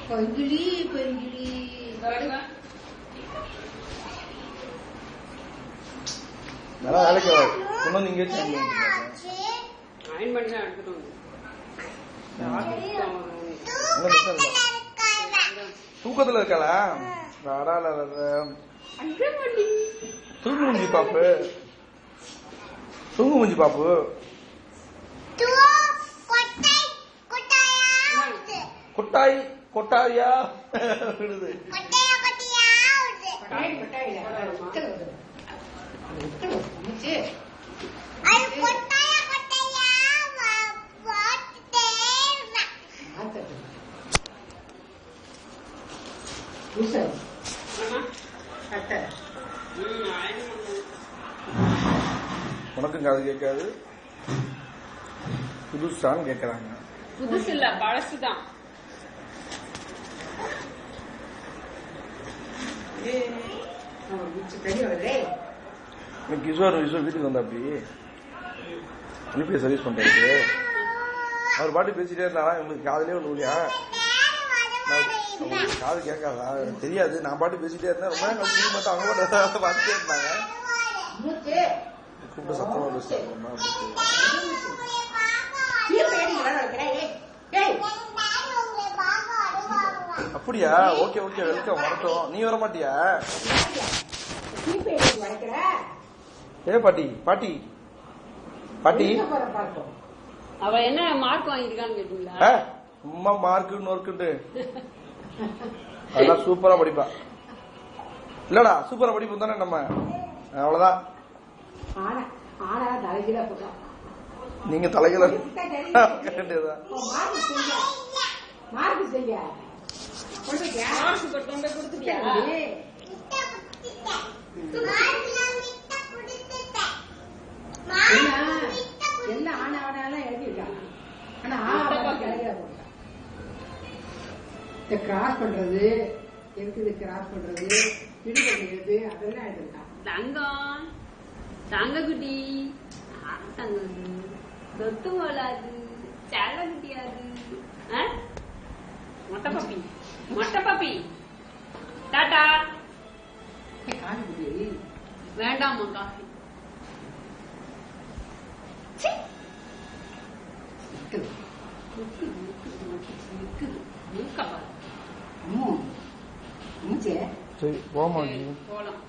பஞ்சுலி பஞ்சுலி நல்லா வேலைக்கு கொண்டு வந்து இங்கே அயன் பண்ணி தான் எடுத்துட்டு தூக்கத்துல இருக்காளா தூங்கு முஞ்சி பாப்பு தூங்கு முஞ்சி பாப்பு கொட்டாய் கொட்டாயா விடுது உனக்கும் காது கேட்காது புதுசான்னு கேட்கறாங்க. புதுசு இல்ல பழசுதான். கிஷோர் வீட்டுக்கு வந்தா அப்படி யூபிஎஸ் சர்வீஸ் பண்றாரு. அவர் பாட்டு பேசிட்டே இருந்தாரா உங்களுக்கு காதலே ஒண்ணு இல்லையா காது கேட்காதா தெரியாது. நான் பாட்டு பேசிட்டே இருந்தேன். ரொம்ப நேரம் கழிச்சு மட்டும் அவங்க பாட்டு பார்த்துட்டே இருந்தாங்க. கூப்பிட்டு சத்தமா பேசுறாங்க. அப்படியா? Okay okay welcome. வரட்டும். நீ வர மாட்டியா? ஏ பாட்டி பாட்டி பாட்டி அவ என்ன மார்க் வாங்கிருக்கான்னு கேட்டீங்களா? சும்மா மார்க்கு நோர்க்குண்டு அதெல்லாம் சூப்பரா படிப்பா. இல்லடா சூப்பரா படிப்பு தானே நம்ம. அவ்வளவுதான். நீங்க தலைகளை எல்லாம் ஆனாவனாலாம் எழுதிருக்காங்க. ஆனா கிராஸ் பண்றது இருக்குது, கிராஸ் பண்றது பிடி பண்ணுறது அதெல்லாம் எழுதிருக்காங்க. தங்கம் தங்க குட்டி தொத்து போலாது சேல குட்டியாது மொட்டை பாப்பி மொட்டை பாப்பி டாட்டா. வேண்டாமா காஃபி? சரி போமா போலாம்.